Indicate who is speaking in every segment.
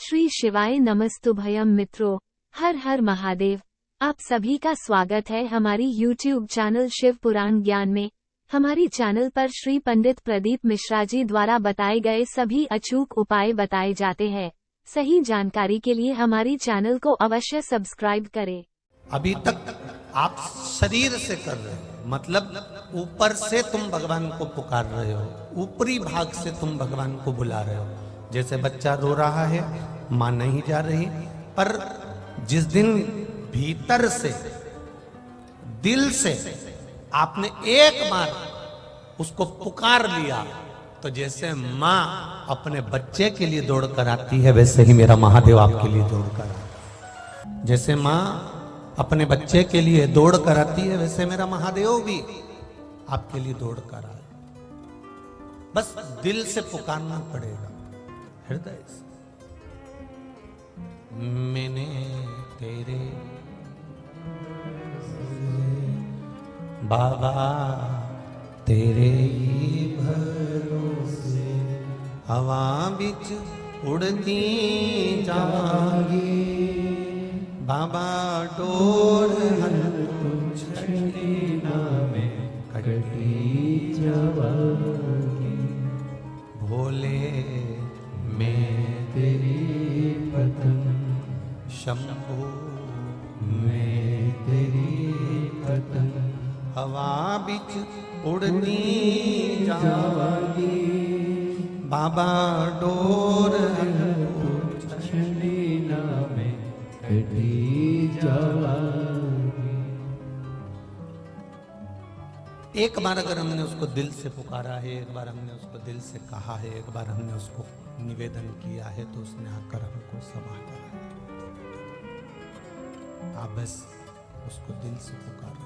Speaker 1: श्री शिवाय नमस्तुभयम मित्रों, हर हर महादेव। आप सभी का स्वागत है हमारी YouTube चैनल शिव पुराण ज्ञान में। हमारी चैनल पर श्री पंडित प्रदीप मिश्रा जी द्वारा बताए गए सभी अचूक उपाय बताए जाते हैं। सही जानकारी के लिए हमारी चैनल को अवश्य सब्सक्राइब करें।
Speaker 2: अभी तक आप शरीर से कर रहे हो, मतलब ऊपर से तुम भगवान को पुकार रहे हो, ऊपरी भाग से तुम भगवान को बुला रहे हो। जैसे बच्चा रो रहा है, मां नहीं जा रही, पर जिस दिन भीतर से दिल से आपने एक बार उसको पुकार लिया, तो जैसे मां अपने बच्चे के लिए दौड़ कर आती है, वैसे ही मेरा महादेव आपके लिए दौड़ कर आता है। जैसे मां अपने बच्चे के लिए दौड़ कर आती है, वैसे मेरा महादेव भी आपके लिए दौड़ कर आए। बस दिल से पुकारना पड़ेगा, हृदय से। मैंने तेरे बाबा तेरे ही भरोसे हवा बिच उड़ती जावांगी, बाबा डोर छड़ी नामे कटी जावांगी। भोले मैं तेरी पतंग, शंभू मैं तेरी पतंग, हवा बिच उड़ती जावांगी, बाबा डोर छड़ी नामे कटी जावांगी। एक बार अगर हमने उसको दिल से पुकारा है, एक बार हमने उसको दिल से कहा है, एक बार हमने उसको निवेदन किया है, तो उसने आकर हमको संभाला है। आप बस उसको दिल से पुकारो।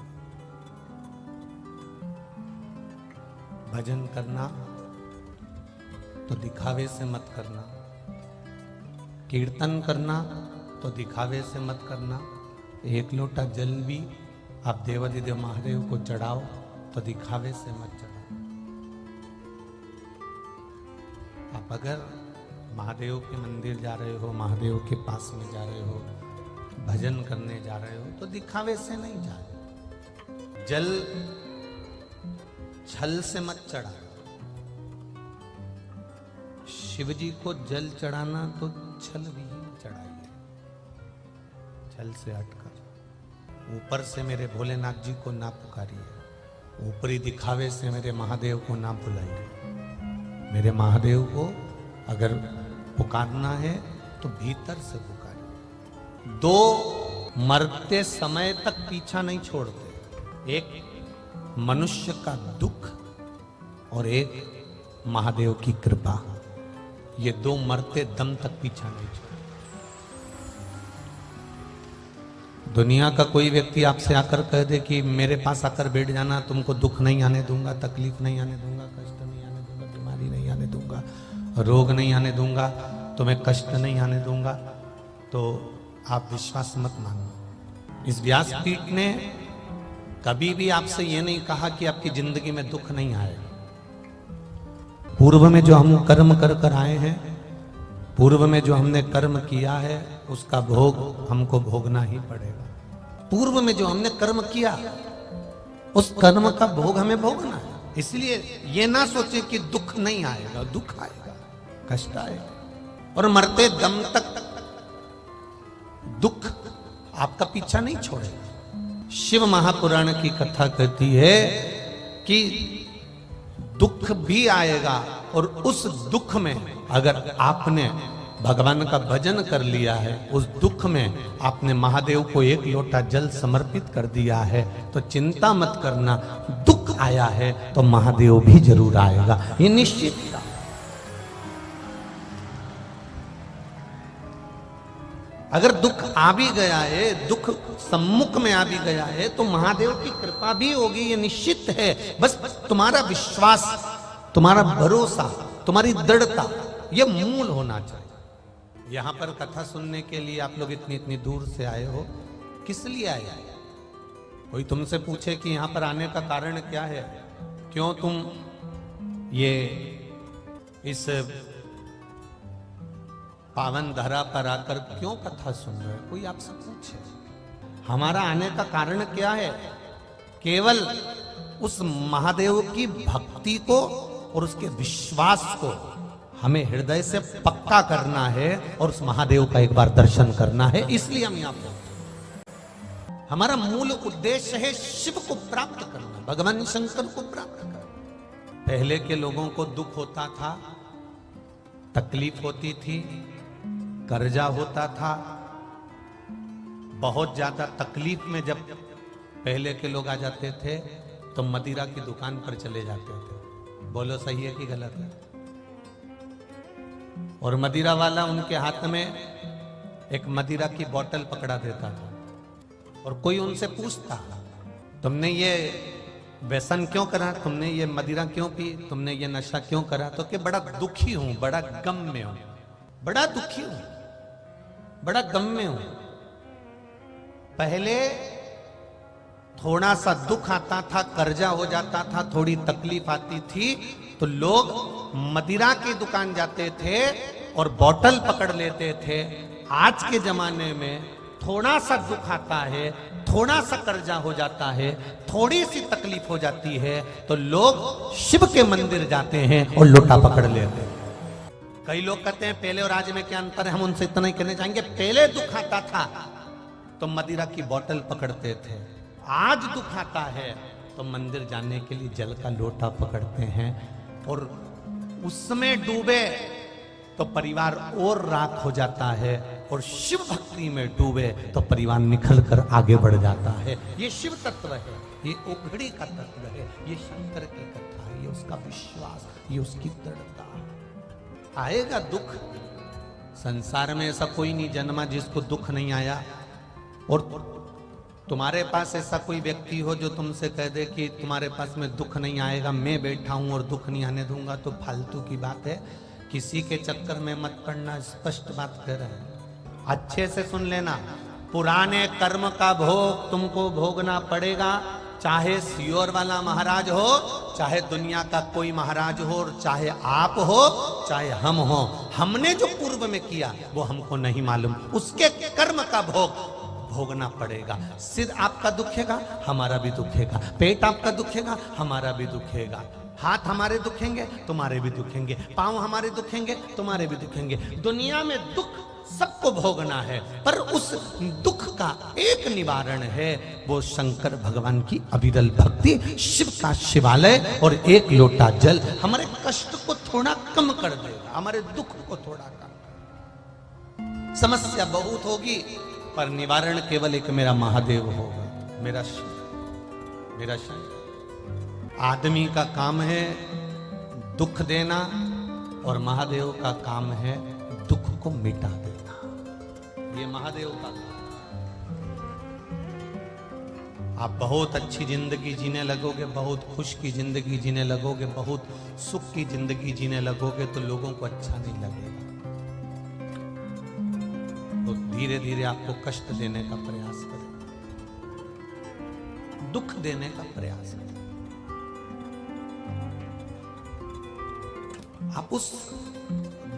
Speaker 2: भजन करना तो दिखावे से मत करना, कीर्तन करना तो दिखावे से मत करना। एक लोटा जल भी आप देवाधिदेव महादेव को चढ़ाओ तो दिखावे से मत चढ़ाओ। आप अगर महादेव के मंदिर जा रहे हो, महादेव के पास में जा रहे हो, भजन करने जा रहे हो, तो दिखावे से नहीं जा रहे। जल छल से मत चढ़ा। शिव जी को जल चढ़ाना तो छल भी चढ़ाइए, छल से हटकर। ऊपर से मेरे भोलेनाथ जी को ना पुकारिए, ऊपरी दिखावे से मेरे महादेव को ना बुलाइए। मेरे महादेव को अगर पुकारना है तो भीतर से पुकारिए। दो मरते समय तक पीछा नहीं छोड़ते, एक मनुष्य का दुख और एक महादेव की कृपा। ये दो मरते दम तक पीछा नहीं छोड़ते। दुनिया का कोई व्यक्ति आपसे आकर कह दे कि मेरे पास आकर बैठ जाना, तुमको दुख नहीं आने दूंगा, तकलीफ नहीं आने दूंगा, कष्ट नहीं आने दूंगा, बीमारी नहीं आने दूंगा, रोग नहीं आने दूंगा, तुम्हें कष्ट नहीं आने दूंगा, तो आप विश्वास मत मानो। इस व्यासपीठ ने कभी भी आपसे यह नहीं कहा कि आपकी जिंदगी में दुख नहीं आएगा। पूर्व में जो हम कर्म कर कर आए हैं, पूर्व में जो हमने कर्म किया है, उसका भोग हमको भोगना ही पड़ेगा। पूर्व में जो हमने कर्म किया, उस कर्म का भोग हमें भोगना है। इसलिए ये ना सोचे कि दुख नहीं आएगा, दुख आएगा, कष्ट आएगा, और मरते दम तक दुख आपका पीछा नहीं छोड़ेगा। शिव महापुराण की कथा कहती है कि दुख भी आएगा, और उस दुख में अगर आपने भगवान का भजन कर लिया है, उस दुख में आपने महादेव को एक लोटा जल समर्पित कर दिया है, तो चिंता मत करना। दुख आया है तो महादेव भी जरूर आएगा, ये निश्चित है। अगर दुख आ भी गया है, दुख सम्मुख में आ भी गया है, तो महादेव की कृपा भी होगी, ये निश्चित है। बस तुम्हारा विश्वास, तुम्हारा भरोसा, तुम्हारी दृढ़ता, ये मूल होना चाहिए। यहां पर कथा सुनने के लिए आप लोग इतनी इतनी दूर से आए हो, किस लिए आए? कोई तुमसे पूछे कि यहां पर आने का कारण क्या है, क्यों तुम ये इस पावन धरा पर आकर क्यों कथा सुन रहे? कोई आपसे पूछे। हमारा आने का कारण क्या है? केवल उस महादेव की भक्ति को और उसके विश्वास को हमें हृदय से पक्का करना है और उस महादेव का एक बार दर्शन करना है। इसलिए हम यहां पर, हमारा मूल उद्देश्य है शिव को प्राप्त करना, भगवान शंकर को प्राप्त करना। पहले के लोगों को दुख होता था, तकलीफ होती थी, कर्जा होता था। बहुत ज्यादा तकलीफ में जब पहले के लोग आ जाते थे तो मदिरा की दुकान पर चले जाते थे। बोलो सही है कि गलत है? और मदिरा वाला उनके हाथ में एक मदिरा की बोतल पकड़ा देता था और कोई उनसे पूछता, तुमने ये व्यसन क्यों करा, तुमने ये मदिरा क्यों पी, तुमने ये नशा क्यों करा? तो कि बड़ा दुखी हूं, बड़ा गम में हूं, बड़ा दुखी हूं, बड़ा गम में हूं। पहले थोड़ा सा दुख आता था, कर्जा हो जाता था, थोड़ी तकलीफ आती थी तो लोग मदिरा की दुकान जाते थे और बोतल पकड़ लेते थे। आज के जमाने में थोड़ा सा दुख आता है, थोड़ा सा कर्जा हो जाता है, थोड़ी सी तकलीफ हो जाती है तो लोग शिव के मंदिर जाते हैं और लोटा पकड़ लेते हैं। कई लोग कहते हैं पहले और आज में क्या अंतर है? हम उनसे इतना ही कहना चाहेंगे, पहले दुख आता था तो मदिरा की बोतल पकड़ते थे, आज दुख आता है तो मंदिर जाने के लिए जल का लोटा पकड़ते हैं। और उसमें डूबे तो परिवार और राख हो जाता है, और शिव भक्ति में डूबे तो परिवार निखल कर आगे बढ़ जाता है। ये शिव तत्व है, ये ओघड़ी का तत्व है, ये शंकर की कथा है, ये उसका विश्वास, ये उसकी दृढ़ता। आएगा दुख, संसार में ऐसा कोई नहीं जन्मा जिसको दुख नहीं आया। और तुम्हारे पास ऐसा कोई व्यक्ति हो जो तुमसे कह दे कि तुम्हारे पास में दुख नहीं आएगा, मैं बैठा हूं और दुख नहीं आने दूंगा, तो फालतू की बात है। किसी के चक्कर में मत पड़ना, स्पष्ट बात कह रहे हैं। अच्छे से सुन लेना, पुराने कर्म का भोग तुमको भोगना पड़ेगा, चाहे सियोर वाला महाराज हो, चाहे दुनिया का कोई महाराज हो, और चाहे आप हो, चाहे हम हो। हमने जो पूर्व में किया वो हमको नहीं मालूम, उसके कर्म का भोग भोगना पड़ेगा। सिर आपका दुखेगा, हमारा भी दुखेगा। पेट आपका दुखेगा, हमारा भी दुखेगा। हाथ हमारे दुखेंगे, तुम्हारे भी दुखेंगे। पांव हमारे दुखेंगे, तुम्हारे भी दुखेंगे। दुनिया में दुख सबको भोगना है, पर उस दुख का एक निवारण है, वो शंकर भगवान की अविरल भक्ति, शिव का शिवालय और एक लोटा जल हमारे कष्ट को थोड़ा कम कर देगा, हमारे दुख को थोड़ा कम। समस्या बहुत होगी पर निवारण केवल एक मेरा महादेव होगा, मेरा शिव, मेरा शिव। आदमी का काम है दुख देना और महादेव का काम है दुख को मिटा देना। ये महादेव का काम। आप बहुत अच्छी जिंदगी जीने लगोगे, बहुत खुश की जिंदगी जीने लगोगे, बहुत सुख की जिंदगी जीने लगोगे तो लोगों को अच्छा नहीं लगेगा, तो धीरे धीरे आपको कष्ट देने का प्रयास करें, दुख देने का प्रयास करें। आप उस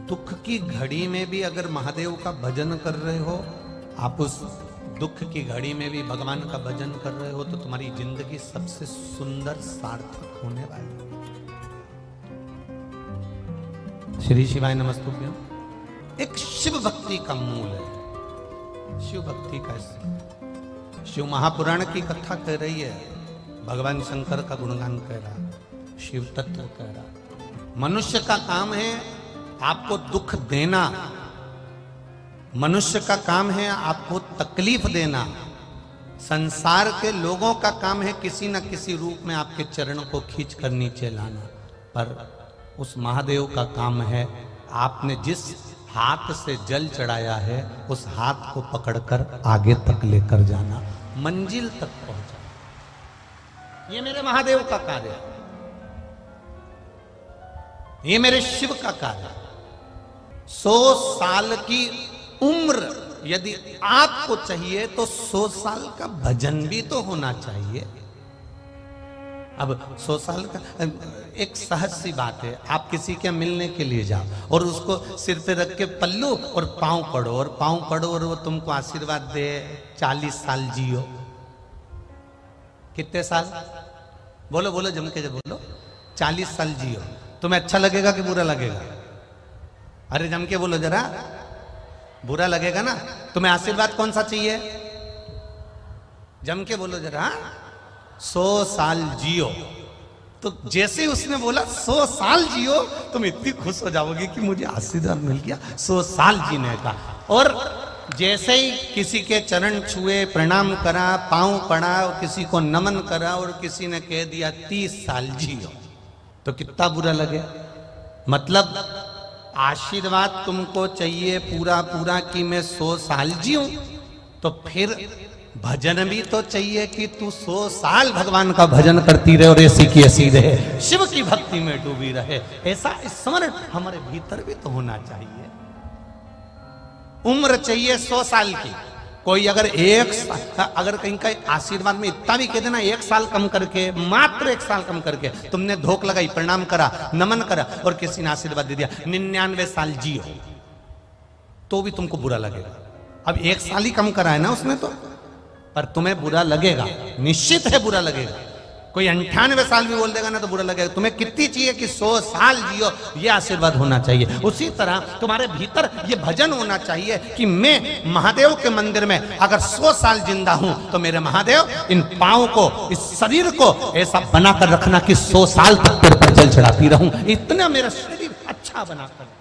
Speaker 2: दुख की घड़ी में भी अगर महादेव का भजन कर रहे हो, आप उस दुख की घड़ी में भी भगवान का भजन कर रहे हो, तो तुम्हारी जिंदगी सबसे सुंदर सार्थक होने वाली है। श्री शिवाय नमस्तुभ्यं। एक शिव भक्ति का मूल है, शिव भक्ति का। शिव महापुराण की कथा कह रही है, भगवान शंकर का गुणगान कह रहा, शिव तत्व कह रहा। मनुष्य का काम है आपको दुख देना, मनुष्य का काम है आपको तकलीफ देना, संसार के लोगों का काम है किसी न किसी रूप में आपके चरणों को खींच कर नीचे लाना, पर उस महादेव का काम है आपने जिस हाथ से जल चढ़ाया है उस हाथ को पकड़कर आगे तक लेकर जाना, मंजिल तक पहुंचाना। ये मेरे महादेव का कार्य है, ये मेरे शिव का कार्य। 100 साल की उम्र यदि आपको चाहिए तो 100 साल का भजन भी तो होना चाहिए। अब 100 साल का एक सहज सी बात है, आप किसी के मिलने के लिए जाओ और उसको सिर पे रख के पल्लू और पांव पड़ो और वो तुमको आशीर्वाद दे 40 साल जियो। कितने साल? बोलो बोलो जम के जब बोलो 40 साल जियो। तुम्हें अच्छा लगेगा कि बुरा लगेगा? अरे जम के बोलो जरा, बुरा लगेगा ना। तुम्हें आशीर्वाद कौन सा चाहिए? जम के बोलो जरा, 100 साल जियो। तो जैसे ही उसने बोला 100 साल जियो, तुम इतनी खुश हो जाओगी कि मुझे आशीर्वाद मिल गया 100 साल जीने का। और जैसे ही किसी के चरण छुए, प्रणाम करा, पांव पड़ा, किसी को नमन करा और किसी ने कह दिया 30 साल जियो, तो कितना बुरा लगे। मतलब आशीर्वाद तुमको चाहिए पूरा पूरा कि मैं 100 साल जीऊं, तो फिर भजन भी तो चाहिए कि तू 100 साल भगवान का भजन करती रहे और ऐसी की ऐसी रहे, शिव की भक्ति में डूबी रहे। ऐसा स्मरण हमारे भीतर भी तो होना चाहिए। उम्र चाहिए 100 साल की। कोई अगर अगर कहीं का आशीर्वाद में इतना भी कह देना 1 साल कम करके, मात्र 1 साल कम करके तुमने धोख लगाई, प्रणाम करा, नमन करा और किसी ने आशीर्वाद दे दिया 99 साल जियो, तो भी तुमको बुरा लगेगा। अब 1 साल ही कम करा है ना उसने, तो पर तुम्हें बुरा लगेगा, निश्चित है बुरा लगेगा। कोई 98 साल भी बोल देगा ना तो बुरा लगेगा। तुम्हें कितनी चाहिए कि 100 साल जियो, ये आशीर्वाद होना चाहिए। उसी तरह तुम्हारे भीतर ये भजन होना चाहिए कि मैं महादेव के मंदिर में अगर 100 साल जिंदा हूं तो मेरे महादेव इन पांव को, इस शरीर को ऐसा बनाकर रखना कि 100 साल तक तेरे पर जल चढ़ाती रहूं, इतना मेरा शरीर अच्छा बनाकर।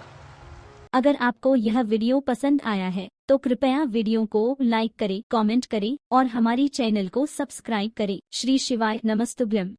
Speaker 3: अगर आपको यह वीडियो पसंद आया है तो कृपया वीडियो को लाइक करें, कमेंट करें और हमारी चैनल को सब्सक्राइब करें। श्री शिवाय नमस्तुभ्यम।